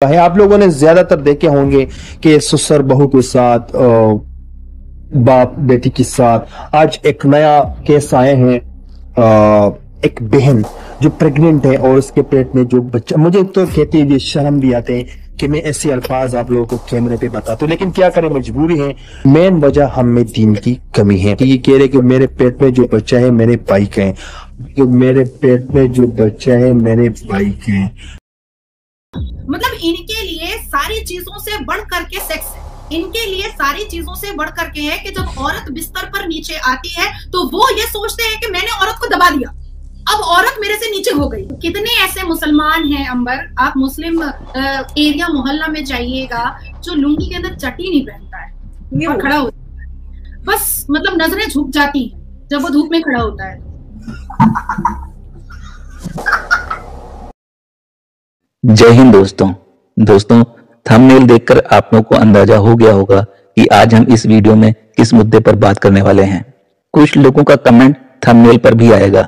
है। आप लोगों ने ज्यादातर देखे होंगे कि ससुर बहू के साथ, बाप बेटी के साथ। आज एक नया केस आए हैं, एक बहन जो प्रेग्नेंट है और उसके पेट में जो बच्चा, मुझे तो कहती है शर्म भी आते हैं कि मैं ऐसे अल्फाज आप लोगों को कैमरे पे बताता हूँ, लेकिन क्या करें, मजबूरी है। मेन वजह हम में दीन की कमी है कि ये कह रहे कि मेरे पेट में जो बच्चा है मेरे भाई का है, कि मेरे पेट में जो बच्चा है मेरे भाई का है। मतलब इनके लिए सारी चीजों से बढ़ करके सेक्स है, इनके लिए सारी चीजों से बढ़ करके है कि जब औरत बिस्तर पर नीचे आती है तो वो ये सोचते हैं कि मैंने औरत को दबा दिया, अब औरत मेरे से नीचे हो गई। कितने ऐसे मुसलमान हैं अंबर, आप मुस्लिम एरिया मोहल्ला में जाइएगा, जो लुंगी के अंदर चट्टी नहीं पहनता है, ये खड़ा होता है, बस मतलब नजरें झुक जाती हैं जब वो धूप में खड़ा होता है। जय हिंद दोस्तों, थंबनेल देखकर आप लोगों को अंदाजा हो गया होगा कि आज हम इस वीडियो में किस मुद्दे पर बात करने वाले हैं। कुछ लोगों का कमेंट थंबनेल पर भी आएगा,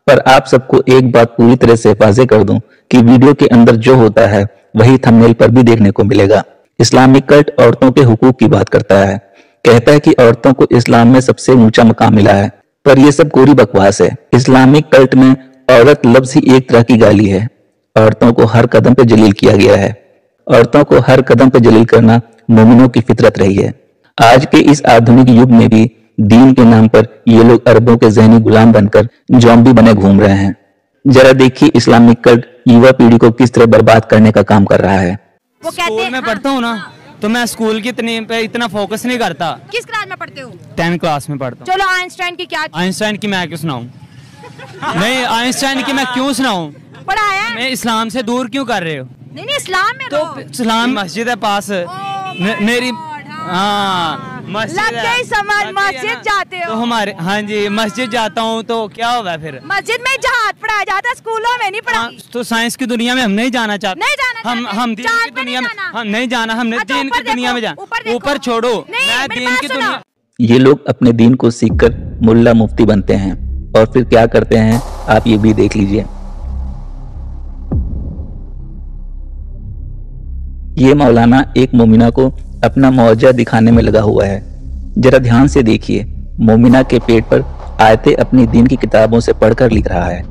पर आप सबको एक बात पूरी तरह से वाज़ेह कर दूं कि वीडियो के अंदर जो होता है वही थंबनेल पर भी देखने को मिलेगा। इस्लामिक कल्ट औरतों के हुकूक की बात करता है, कहता है कि औरतों को इस्लाम में सबसे ऊंचा मकाम मिला है, पर यह सब कोरी बकवास है। इस्लामिक कल्ट में औरत लफ्ज ही एक तरह की गाली है। औरतों को हर कदम पे जलील किया गया है। औरतों को हर कदम पे जलील करना मोमिनों की फितरत रही है। आज के इस आधुनिक युग में भी दीन के नाम पर ये लोग अरबों के ज़हनी गुलाम बनकर ज़ॉम्बी बने घूम रहे हैं। जरा देखिए इस्लामिक कल्ट युवा पीढ़ी को किस तरह बर्बाद करने का काम कर रहा है। वो स्कूल में पढ़ता हूँ ना, तो मैं स्कूल की पे इतना फोकस नहीं करता। किस क्लास में पढ़ते हो? 10th क्लास में पढ़ता हूँ। चलो आइंस्टाइन की क्या? आइंस्टाइन की मैं क्यों सुनाऊं? नहीं, आइंस्टाइन की मैं क्यों सुनाऊं? पढ़ाया? मैं इस्लाम से दूर क्यों कर रहे हो? नहीं इस्लाम में तो इस्लाम मस्जिद है पास, मेरी मस्जिद है। समझ मस्जिद जाते हो तो हमारे, हाँ जी, मस्जिद जाता हूँ तो क्या होगा फिर? मस्जिद में जहाद पढ़ाया जाता है, स्कूलों में नहीं पढ़ा। तो साइंस की दुनिया में हम नहीं जाना चाहते, हम दीन की दुनिया में हम नहीं जाना, हमने दीन की दुनिया में जाना। ऊपर छोड़ो, मैं दीन की दुनिया। ये लोग अपने दीन को सीखकर मुल्ला मुफ्ती बनते हैं और फिर क्या करते हैं आप ये भी देख लीजिए। ये मौलाना एक मोमिना को अपना मौजा दिखाने में लगा हुआ है। जरा ध्यान से देखिए, मोमिना के पेट पर आयतें अपनी दीन की किताबों से पढ़कर लिख रहा है।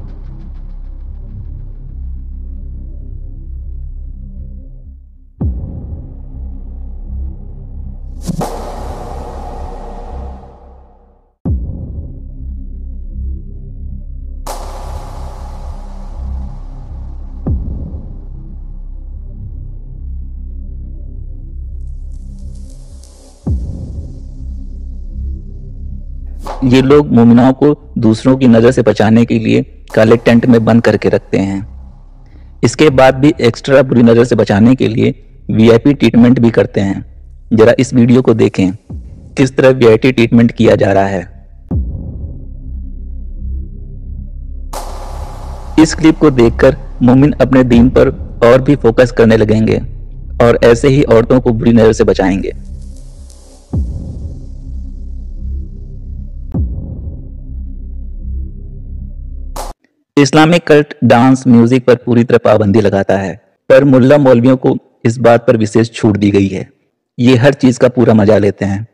ये लोग मोमिनाओं को दूसरों की नजर से बचाने के लिए काले टेंट में बंद करके रखते हैं। इसके बाद भी एक्स्ट्रा बुरी नजर से बचाने के लिए वीआईपी ट्रीटमेंट भी करते हैं। जरा इस वीडियो को देखें, किस तरह वीआईपी ट्रीटमेंट किया जा रहा है। इस क्लिप को देखकर मोमिन अपने दीन पर और भी फोकस करने लगेंगे और ऐसे ही औरतों को बुरी नजर से बचाएंगे। इस्लामिक कल्ट डांस म्यूजिक पर पूरी तरह पाबंदी लगाता है, पर मुल्ला मौलवियों को इस बात पर विशेष छूट दी गई है। ये हर चीज का पूरा मजा लेते हैं।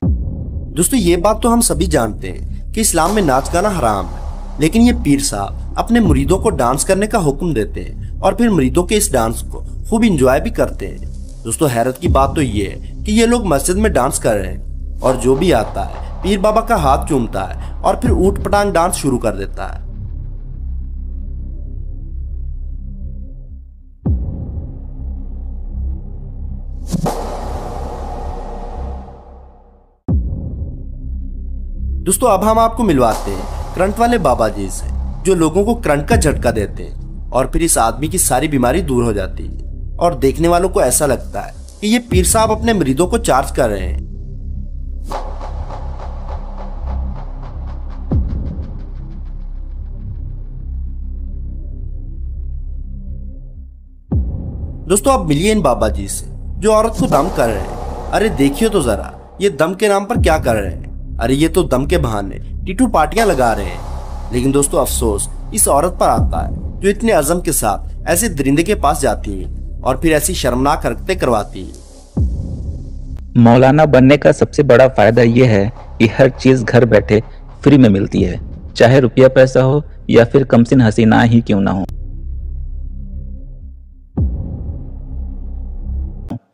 दोस्तों ये बात तो हम सभी जानते हैं कि इस्लाम में नाच गाना हराम है, लेकिन ये पीर साहब अपने मुरीदों को डांस करने का हुक्म देते हैं और फिर मुरीदों के इस डांस को खूब इंजॉय भी करते हैं। दोस्तों हैरत की बात तो ये है कि ये लोग मस्जिद में डांस कर रहे हैं और जो भी आता है पीर बाबा का हाथ चूमता है और फिर ऊट पटांग डांस शुरू कर देता है। दोस्तों अब हम आपको मिलवाते हैं करंट वाले बाबा जी से, जो लोगों को करंट का झटका देते हैं और फिर इस आदमी की सारी बीमारी दूर हो जाती है और देखने वालों को ऐसा लगता है कि ये पीर साहब अपने मरीदों को चार्ज कर रहे हैं। दोस्तों अब मिलिए इन बाबा जी से जो औरत को दम कर रहे हैं। अरे देखिए तो जरा, ये दम के नाम पर क्या कर रहे हैं। अरे ये तो दम के बहाने टीटू पार्टियां लगा रहे हैं। लेकिन दोस्तों अफसोस इस औरत पर आता है जो इतने अज़म के साथ ऐसे दरिंदे के पास जाती है और फिर ऐसी शर्मनाक हरकतें करवाती है। मौलाना बनने का सबसे बड़ा फायदा यह है कि हर चीज घर बैठे फ्री में मिलती है, चाहे रुपया पैसा हो या फिर कमसिन हसीना ही क्यों ना हो।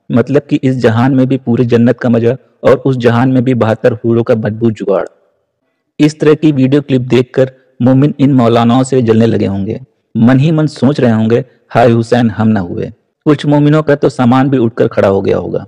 मतलब कि इस जहान में भी पूरी जन्नत का मजा और उस जहान में भी 72 हूरों का मजबूत जुगाड़। इस तरह की वीडियो क्लिप देखकर मोमिन इन मौलानाओं से जलने लगे होंगे, मन ही मन सोच रहे होंगे हाय हुसैन हम ना हुए। कुछ मोमिनों का तो सामान भी उठकर खड़ा हो गया होगा।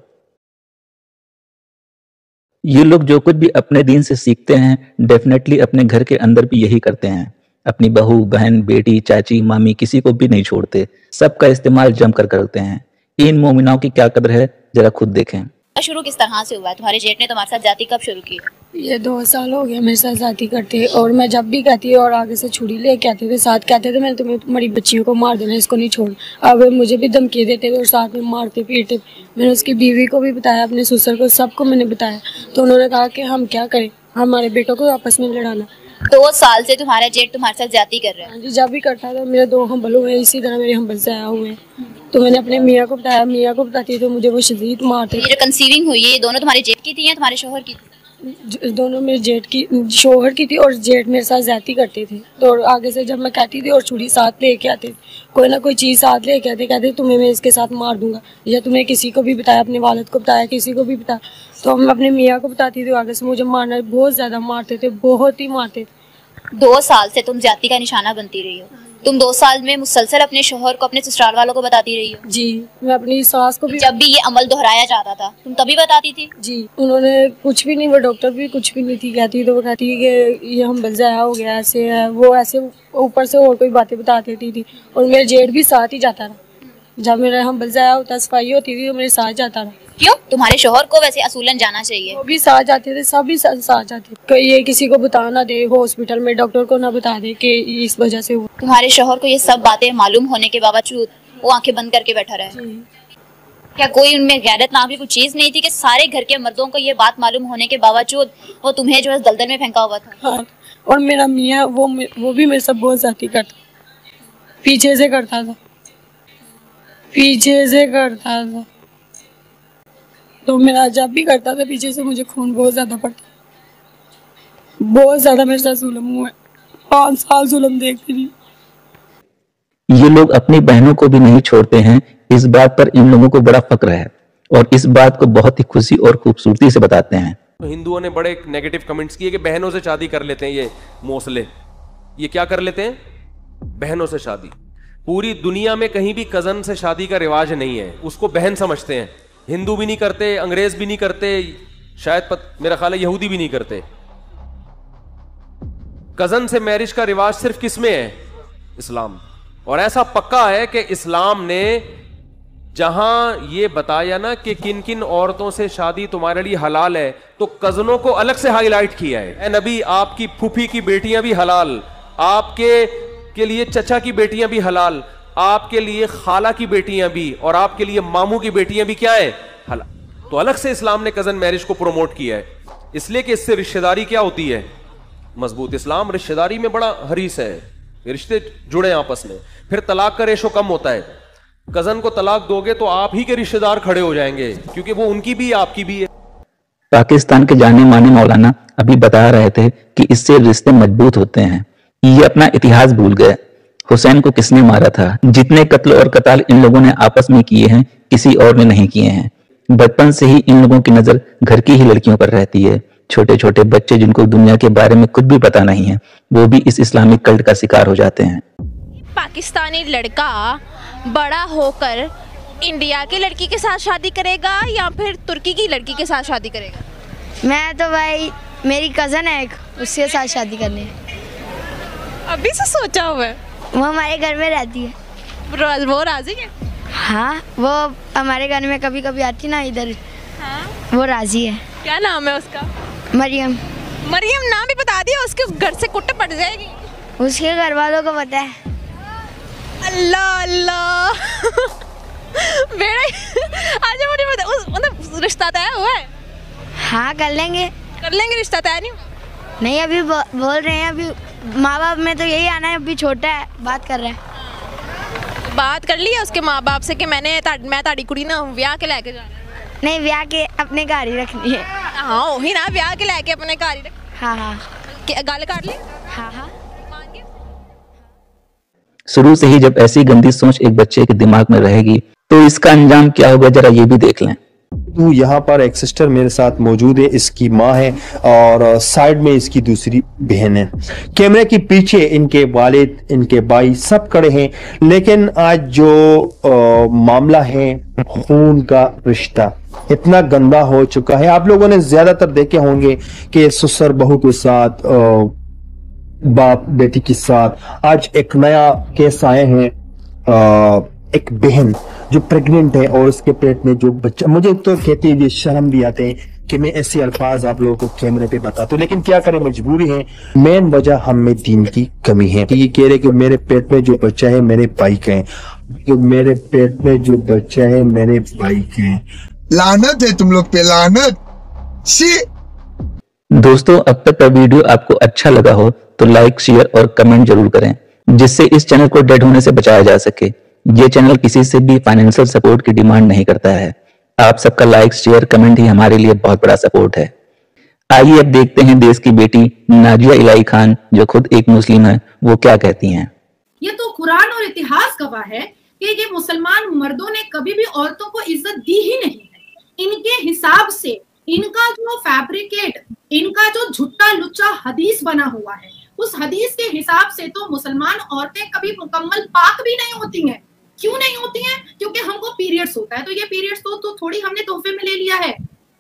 ये लोग जो कुछ भी अपने दीन से सीखते हैं डेफिनेटली अपने घर के अंदर भी यही करते हैं। अपनी बहू, बहन, बेटी, चाची, मामी किसी को भी नहीं छोड़ते, सबका इस्तेमाल जमकर करते हैं। इन मोमिनाओं की क्या कदर है जरा खुद देखें। शुरू किस तरह से हुआ? तुम्हारे जेठ ने तुम्हारे साथ जाती कब शुरू की? ये 2 साल हो गए मेरे साथ जाती करते, और मैं जब भी कहती और आगे से छुरी लेके आते थे, साथ कहते थे मैंने तुम्हें तुम्हारी बच्चियों को मार देना, इसको नहीं छोड़। अब मुझे भी धमकी देते थे और साथ में मारते पीटते। मैंने उसकी बीवी को भी बताया, अपने ससुर को, सबको मैंने बताया, तो उन्होंने कहा कि हम क्या करें, हमारे बेटों को आपस में लड़ाना। 2 साल से तुम्हारा जेठ तुम्हारे साथ जाती कर रहा है? जी, जब भी करता था। मेरे 2 हम्बल हुए, इसी तरह मेरे हम्बल से आया हुए, तो मैंने अपने मियाँ को बताया, मियाँ को बताती तो मुझे वो शदीद मारते। ये जो कंसीविंग हुई है ये दोनों तुम्हारे जेठ की थी या तुम्हारे शोहर की? दोनों मेरे जेठ की, शोहर की थी, और जेठ मेरे साथ ज्यादती करते थे। तो आगे से जब मैं कहती थी और छुरी साथ लेके आते, कोई ना कोई चीज़ साथ लेके आते, कहते तुम्हें मैं इसके साथ मार दूंगा, या तुम्हें किसी को भी बताया, अपने वालिद को बताया, किसी को भी बताया, तो मैं अपने मियाँ को बताती थी। आगे से मुझे मारना, बहुत ज्यादा मारते थे, बहुत ही मारते थे। 2 साल से तुम जाती का निशाना बनती रही हो। तुम 2 साल में मुसलसल अपने शोहर को, अपने ससुराल वालों को बताती रही हो? जी, मैं अपनी सास को भी। जब भी ये अमल दोहराया जाता था तुम तभी बताती थी? जी, उन्होंने कुछ भी नहीं, वो डॉक्टर भी कुछ भी नहीं थी कहती, तो वो कहती कि ये हम बलजाया हो गया, ऐसे है वो, ऐसे ऊपर से और कोई बातें बता देती थी। और मेरा जेठ भी साथ ही जाता रहा, जब मेरा हम बलजाया होता, सफाई होती थी, तो मेरे साथ जाता रहा। क्यों? तुम्हारे शोहर को वैसे असूलन जाना चाहिए। वो भी साथ जाते थे, सभी साथ जाते थे। ये किसी को बता ना दे, हॉस्पिटल में डॉक्टर को ना बता दे कि इस वजह से हुआ। तुम्हारे शोहर को ये सब बातें मालूम होने के बावजूद वो आंखें बंद करके बैठा रहा है? क्या कोई उनमें गैरत नाम की कुछ चीज नहीं थी कि सारे घर के मर्दों को ये बात मालूम होने के बावजूद वो तुम्हें जो है दलदल में फेंका हुआ था? हाँ, और मेरा मियाँ वो भी मेरे साथ बहुत ज्यादती करता, पीछे से करता था, पीछे से करता था। तो मेरा जब भी करता था पीछे से, मुझे खून बहुत ज्यादा पड़ता, बहुत ज्यादा मेरे साथ जुल्म हुआ है। 5 साल जुल्म देखती थी। ये लोग अपनी बहनों को भी नहीं छोड़ते हैं, इस बात पर इन लोगों को बड़ा फक्र है और इस बात को बहुत ही खुशी और खूबसूरती से बताते हैं। तो हिंदुओं ने बड़े नेगेटिव कमेंट्स किए कि बहनों से शादी कर लेते हैं ये मोसले। ये क्या कर लेते हैं? बहनों से शादी। पूरी दुनिया में कहीं भी कजन से शादी का रिवाज नहीं है, उसको बहन समझते हैं। हिंदू भी नहीं करते, अंग्रेज भी नहीं करते, शायद मेरा ख्याल है यहूदी भी नहीं करते। कजन से मैरिज का रिवाज सिर्फ किसमें है? इस्लाम। और ऐसा पक्का है कि इस्लाम ने जहां ये बताया ना कि किन किन औरतों से शादी तुम्हारे लिए हलाल है, तो कजनों को अलग से हाईलाइट किया है। ए नबी, आपकी फूफी की बेटियां भी हलाल, आपके लिए चचा की बेटियां भी हलाल, आपके लिए खाला की बेटियां भी, और आपके लिए मामू की बेटियां भी क्या है? हलाल। तो अलग से इस्लाम ने कजन मैरिज को प्रमोट किया है, इसलिए कि इससे रिश्तेदारी क्या होती है? मजबूत। इस्लाम रिश्तेदारी में बड़ा हरीस है, रिश्ते जुड़े आपस में। फिर तलाक का रेशो कम होता है। कजन को तलाक दोगे तो आप ही के रिश्तेदार खड़े हो जाएंगे, क्योंकि वो उनकी भी आपकी भी है। पाकिस्तान के जाने माने मौलाना अभी बता रहे थे कि इससे रिश्ते मजबूत होते हैं। ये अपना इतिहास भूल गए। हुसैन को किसने मारा था? जितने कत्ल और कताल इन लोगों ने आपस में किए हैं, किसी और ने नहीं किए हैं। बचपन से ही इन लोगों की नजर घर की ही लड़कियों पर रहती है। छोटे छोटे बच्चे जिनको दुनिया के बारे में कुछ भी पता नहीं है, वो भी इस इस्लामिक कल्ट का शिकार हो जाते हैं। पाकिस्तानी लड़का बड़ा होकर इंडिया की लड़की के साथ शादी करेगा या फिर तुर्की की लड़की के साथ शादी करेगा? मैं तो भाई, मेरी कज़न है एक, उसके साथ शादी करनी है। अभी से सोचा हुआ है? वो हमारे घर में रहती है। वो राजी है? हाँ, वो हमारे घर में कभी कभी आती ना इधर। हाँ? वो राजी है। क्या नाम है उसका? मरियम। मरियम नाम भी बता दिया, उसके घर से कुट्ट पड़ जाएगी। उसके घर वालों को पता है। अल्लाह अल्लाह बेड़ा आज मुझे बता, मतलब रिश्ता तय हुआ है? हाँ, कर लेंगे रिश्ता तय नहीं? नहीं, अभी बोल रहे हैं, अभी माँ बाप में तो यही आना है, अभी छोटा है, बात कर रहे हैं। बात कर लिया उसके माँ बाप से कि मैं ताड़ी कुड़ी ना ब्याह के लेके जाना? नहीं, ब्याह के अपने घर ही रखनी है। हाँ वही ना, ब्याह के लेके अपने घर ही रख। हाँ हाँ गल कर ली। हाँ हाँ। शुरू से ही जब ऐसी गंदी सोच एक बच्चे के दिमाग में रहेगी तो इसका अंजाम क्या होगा, जरा ये भी देख लें। तो यहाँ पर एक सिस्टर मेरे साथ मौजूद है, इसकी माँ है और साइड में इसकी दूसरी बहन है। कैमरे के पीछे इनके वालिद, इनके भाई सब खड़े हैं। लेकिन आज जो मामला है, खून का रिश्ता इतना गंदा हो चुका है। आप लोगों ने ज्यादातर देखे होंगे कि ससुर बहू के साथ, बाप बेटी के साथ। आज एक नया केस आए हैं, एक बहन जो प्रेग्नेंट है और उसके पेट में जो बच्चा, मुझे तो कहते हैं शर्म भी आते हैं कि मैं ऐसे अल्फाज आप लोगों को कैमरे पे बताता हूँ, लेकिन क्या करें, मजबूरी है। मेन वजह हम में दीन की कमी है। ये कह रहे कि मेरे पेट में जो बच्चा है मेरे भाई का है, तो मेरे पेट में जो बच्चा है मेरे भाई का है। लानत है तुम लोग पे, लानत। दोस्तों, अब तक का वीडियो आपको अच्छा लगा हो तो लाइक, शेयर और कमेंट जरूर करें, जिससे इस चैनल को डेड होने से बचाया जा सके। ये चैनल किसी से भी फाइनेंशियल सपोर्ट की डिमांड नहीं करता है। आप सबका लाइक, शेयर, कमेंट ही हमारे लिए बहुत बड़ा सपोर्ट है। आइए अब देखते हैं देश की बेटी नाजिया इलाही खान, जो खुद एक मुस्लिम है, वो क्या कहती हैं। ये तो कुरान और इतिहास गवाह है कि ये मुसलमान मर्दों ने कभी भी औरतों को इज्जत दी ही नहीं है। इनके हिसाब से इनका जो फैब्रिकेट, इनका जो झुट्टा लुच्चा हदीस बना हुआ है, उस हदीस के हिसाब से तो मुसलमान औरतें कभी मुकम्मल पाक भी नहीं होती हैं। क्यों नहीं होती हैं? क्योंकि हमको पीरियड्स होता है, तो ये पीरियड्स तो थोड़ी हमने तोहफे में ले लिया है,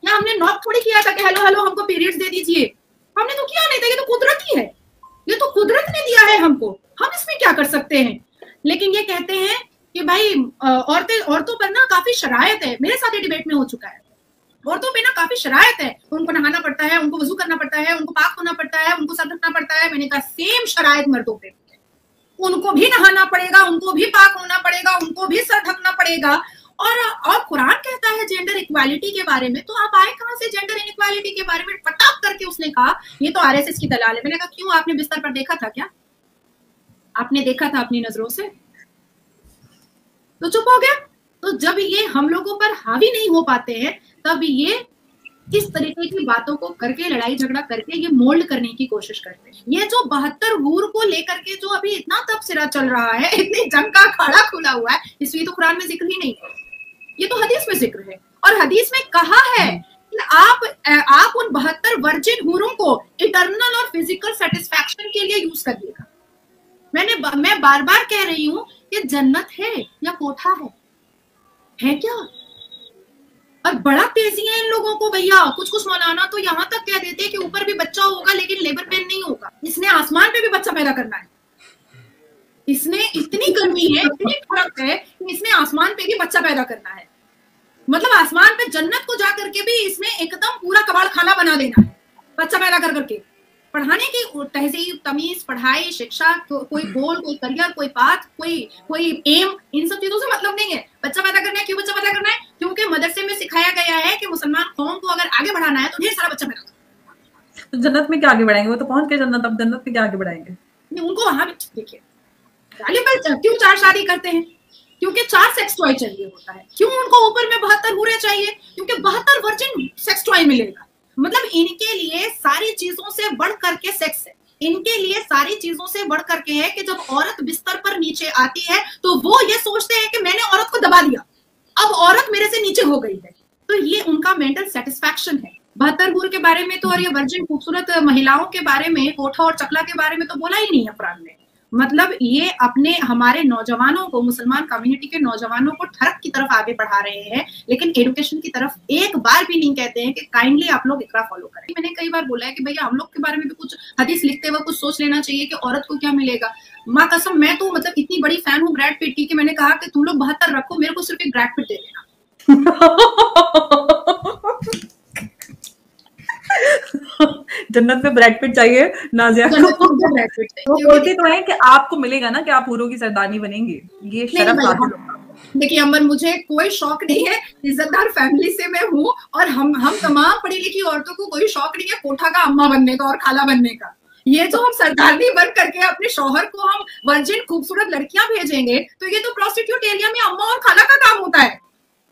या हमने नॉक थोड़ी किया था कि हेलो हेलो हमको पीरियड्स दे दीजिए। हमने तो किया नहीं था, ये तो कुदरत ही है, ये तो कुदरत ने दिया है हमको, हम इसमें क्या कर सकते हैं। लेकिन ये कहते हैं कि भाई औरतों पर ना काफी शरायत है। मेरे साथ ये डिबेट में हो चुका है, औरतों पे ना काफी शरायत है, उनको नहाना पड़ता है, उनको वजू करना पड़ता है, उनको पाक होना पड़ता है, उनको सर ढकना पड़ता है। मैंने कहा सेम शरायत मर्दों पे, उनको भी नहाना पड़ेगा, उनको भी पाक होना पड़ेगा, उनको भी सर ढकना पड़ेगा। और कुरान कहता है जेंडर इक्वालिटी के बारे में, तो आप आए कहां से जेंडर इनइक्वालिटी के बारे में? फटाक करके उसने कहा ये तो आरएसएस की दलाल है। मैंने कहा क्यों, आपने बिस्तर पर देखा था क्या? आपने देखा था अपनी नजरों से? तो चुप हो गया। तो जब ये हम लोगों पर हावी नहीं हो पाते हैं, तब ये किस तरीके की बातों को करके, लड़ाई झगड़ा करके ये मोल्ड करने की कोशिश करते हैं। ये जो 72 हूर को लेकर के जो अभी इतना तबसरा चल रहा है, इतनी जंग का अखाड़ा खुला हुआ है, इसलिए तो कुरान में जिक्र ही नहीं है, ये तो हदीस में जिक्र है। और हदीस में कहा है कि आप उन 72 वर्जिन हूरों को इटर्नल और फिजिकल सेटिस्फैक्शन के लिए यूज करिएगा। मैं बार बार कह रही हूँ कि जन्नत है या कोठा है क्या? और बड़ा तेजी है इन लोगों को भैया। कुछ मौलाना तो यहाँ तक कह देते हैं कि ऊपर भी बच्चा होगा लेकिन लेबर पेन नहीं होगा। इसने आसमान पे भी बच्चा पैदा करना है। इसने इतनी गर्मी है, इतनी फर्क है कि इसने आसमान पे भी बच्चा पैदा करना है। मतलब आसमान पे जन्नत को जा करके भी इसने एकदम पूरा कबाड़ खाना बना देना है, बच्चा पैदा कर करके। पढ़ाने की तहजीब, तमीज, पढ़ाई, शिक्षा, कोई गोल, कोई करियर, कोई पाथ, कोई एम, इन सब चीजों से मतलब नहीं है। बच्चा पैदा करना है। क्यों बच्चा पैदा करना है? क्योंकि मदरसे में सिखाया गया है कि मुसलमान कौम को अगर आगे बढ़ाना है तो ढेर सारा बच्चा पैदा करो। तो जन्नत में क्या आगे बढ़ाएंगे? वो तो पहुंच गए जन्नत, अब जन्नत में क्या आगे बढ़ाएंगे? उनको वहां भी देखिए, क्यों 4 शादी करते हैं? क्योंकि 4 सेक्स टॉय चाहिए होता है। क्यों उनको ऊपर में 72 हूरें चाहिए? क्योंकि 72 वर्जिन सेक्स टॉय मिलेगा। मतलब इनके लिए सारी चीजों से बढ़ करके सेक्स है। इनके लिए सारी चीजों से बढ़ करके है कि जब औरत बिस्तर पर नीचे आती है तो वो ये सोचते हैं कि मैंने औरत को दबा दिया, अब औरत मेरे से नीचे हो गई है। तो ये उनका मेंटल सेटिस्फैक्शन है। 72 हूर के बारे में तो, और ये वर्जिन खूबसूरत महिलाओं के बारे में, कोठा और चकला के बारे में तो बोला ही नहीं है कुरान ने। मतलब ये अपने हमारे नौजवानों को, मुसलमान कम्युनिटी के नौजवानों को ठरक की तरफ आगे बढ़ा रहे हैं, लेकिन एजुकेशन की तरफ एक बार भी नहीं कहते हैं कि काइंडली आप लोग इकरा फॉलो करें। मैंने कई बार बोला है कि भैया हम लोग के बारे में भी कुछ हदीस लिखते हुए कुछ सोच लेना चाहिए कि औरत को क्या मिलेगा। माँ कसम, मैं तो मतलब इतनी बड़ी फैन हूँ ब्रैड पिट की कि मैंने कहा कि तुम लोग 72 रखो, मेरे को सिर्फ एक ब्रैड पिट दे देना। जन्नत में ब्रैड पिट चाहिए नाजिया को। वो बोलते तो है कि आपको मिलेगा ना कि आप हूरों की सरदारनी बनेंगे। ये शर्म हासिल होगा। देखिए अमर, मुझे कोई शौक नहीं है, इज्जतदार फैमिली से मैं हूँ, और हम तमाम पढ़ी लिखी औरतों को कोई शौक नहीं है कोठा का अम्मा बनने का और खाला बनने का। ये जो हम सरदारनी बन करके अपने शौहर को हम वर्जिन खूबसूरत लड़कियां भेजेंगे, तो ये तो प्रोस्टिट्यूट एरिया में अम्मा और खाला का काम होता है।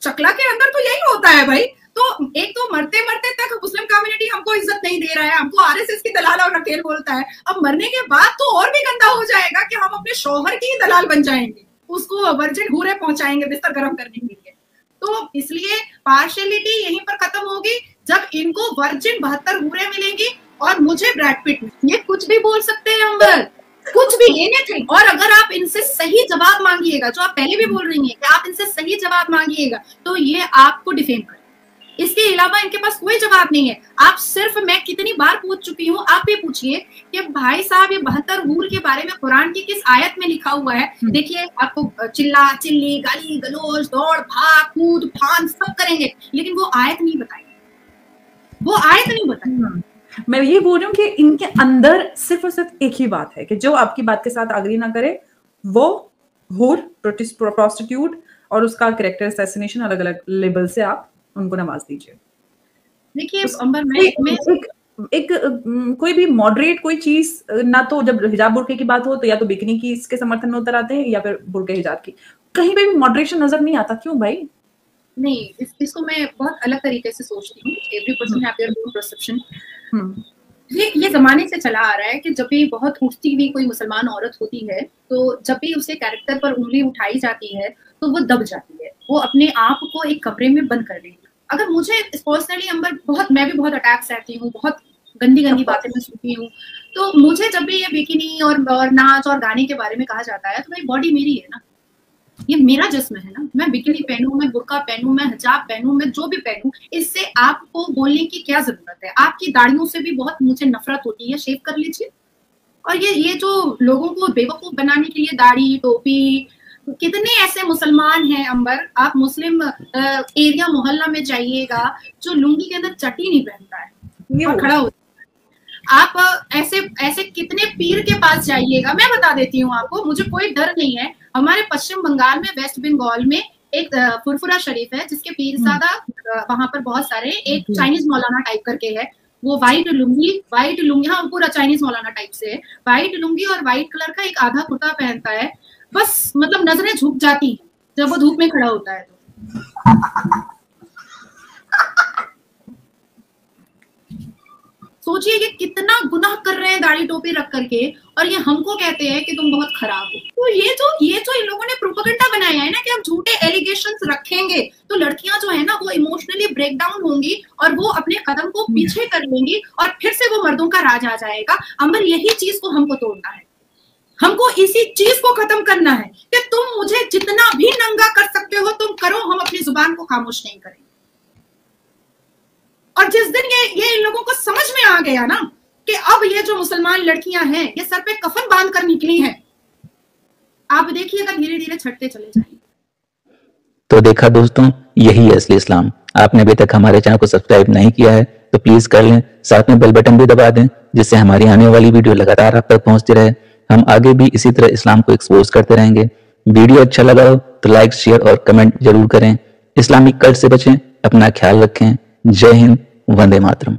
चकला के अंदर तो यही होता है भाई। तो एक तो मरते मरते तक मुस्लिम कम्युनिटी हमको इज्जत नहीं दे रहा है, हमको आरएसएस की दलाल और नकेल बोलता है। अब मरने के बाद तो और भी गंदा हो जाएगा कि हम अपने शौहर की दलाल बन जाएंगे, उसको वर्जिन हूरे पहुंचाएंगे बिस्तर गर्म करने के लिए। तो इसलिए पार्शियलिटी यहीं पर खत्म होगी जब इनको वर्जिन 72 हूरे मिलेंगी और मुझे ब्रैड पिट। ये कुछ भी बोल सकते हैं अंबर, कुछ भी, एनीथिंग। और अगर आप इनसे सही जवाब मांगिएगा, जो आप पहले भी बोल रही हैं कि आप इनसे सही जवाब मांगिएगा, तो ये आपको डिफेम करें। इसके अलावा इनके पास कोई जवाब नहीं है। आप सिर्फ, मैं कितनी बार पूछ चुकी हूँ, आप भी पूछिए कि भाई साहब ये 72 हूर के बारे में कुरान की किस आयत में लिखा हुआ है। देखिए, आपको चिल्ला चिल्ली, गाली गलोच, दौड़ भाग, कूद फान सब करेंगे, लेकिन वो आयत नहीं बताएंगे, वो आयत नहीं बताएंगे। मैं ये बोल रही हूँ कि इनके अंदर सिर्फ और सिर्फ एक ही बात है कि जो आपकी बात के साथ अग्री ना करे वो हूर, प्रोस्टिट्यूट और उसका कैरेक्टर असैसिनेशन, अलग अलग लेबल से आप उनको नवाज दीजिए। देखिए अंबर, मैं एक कोई भी मॉडरेट कोई चीज ना, तो जब हिजाब बुर्के की बात हो तो या तो बिकनी की इसके समर्थन में उतर आते हैं या फिर बुर्के हिजाब की, कहीं पे भी मॉडरेशन नजर नहीं आता। क्यों भाई? नहीं, इसको मैं बहुत अलग तरीके से सोचती हूँ। Every person have their own perception. ये जमाने से चला आ रहा है कि जब भी बहुत उठती हुई कोई मुसलमान औरत होती है, तो जब भी उसे कैरेक्टर पर उंगली उठाई जाती है तो वो दब जाती है, वो अपने आप को एक कमरे में बंद कर लेगी। अगर मुझे पर्सनली अंबर मैं भी बहुत अटैक सहती हूँ, बहुत गंदी गंदी बातें मैं सुनती हूँ, तो मुझे जब भी ये बिकिनी और नाच और गाने के बारे में कहा जाता है, तो भाई बॉडी मेरी है ना, ये मेरा जिस्म है ना। मैं बिकिनी पहनूं, मैं बुर्का पहनूं, मैं हिजाब पहनूं, मैं जो भी पहनूं, इससे आपको बोलने की क्या जरूरत है? आपकी दाढ़ियों से भी बहुत मुझे नफरत होती है, शेव कर लीजिए। और ये जो लोगों को बेवकूफ बनाने के लिए दाढ़ी टोपी, कितने ऐसे मुसलमान हैं अंबर, आप मुस्लिम एरिया मोहल्ला में जाइएगा, जो लुंगी के अंदर चट्टी नहीं पहनता है और खड़ा होता है। आप ऐसे कितने पीर के पास जाइएगा, मैं बता देती हूँ आपको, मुझे कोई डर नहीं है। हमारे पश्चिम बंगाल में, वेस्ट बंगाल में एक फुरफुरा शरीफ है, जिसके पीरजादा वहां पर बहुत सारे, एक चाइनीज मौलाना टाइप करके है, वो व्हाइट लुंगी, हाँ पूरा चाइनीज मौलाना टाइप से है, व्हाइट लुंगी और व्हाइट कलर का एक आधा कुर्ता पहनता है। बस मतलब नजरें झुक जाती हैं जब वो धूप में खड़ा होता है। तो सोचिए कि कितना गुनाह कर रहे हैं दाढ़ी टोपी रख करके, और ये हमको कहते हैं कि तुम बहुत खराब हो। तो ये जो इन लोगों ने प्रोपेगेंडा बनाया है ना कि हम झूठे एलिगेशंस रखेंगे तो लड़कियां जो है ना वो इमोशनली ब्रेक डाउन होंगी और वो अपने कदम को पीछे कर लेंगी और फिर से वो मर्दों का राज आ जाएगा। अंबर, यही चीज को हमको तोड़ना है, हमको इसी चीज को खत्म करना है कि तुम मुझे जितना भी नंगा कर सकते हो तुम करो, हम अपनी जुबान को खामोश नहीं करेंगे। और जिस दिन ये इन लोगों को समझ में आ गया ना कि अब ये जो मुसलमान लड़कियां हैं ये सर पे कफन बांध कर निकली हैं, आप देखिएगा धीरे धीरे छटते चले जाएंगे। तो देखा दोस्तों, यही है असली इस्लाम। आपने अभी तक हमारे चैनल को सब्सक्राइब नहीं किया है तो प्लीज कर लें, साथ में बेल बटन भी दबा दें, जिससे हमारी आने वाली वीडियो लगातार आप तक पहुंचती रहे। हम आगे भी इसी तरह इस्लाम को एक्सपोज करते रहेंगे। वीडियो अच्छा लगा हो तो लाइक, शेयर और कमेंट जरूर करें। इस्लामिक कल्ट से बचें, अपना ख्याल रखें। जय हिंद, वंदे मातरम।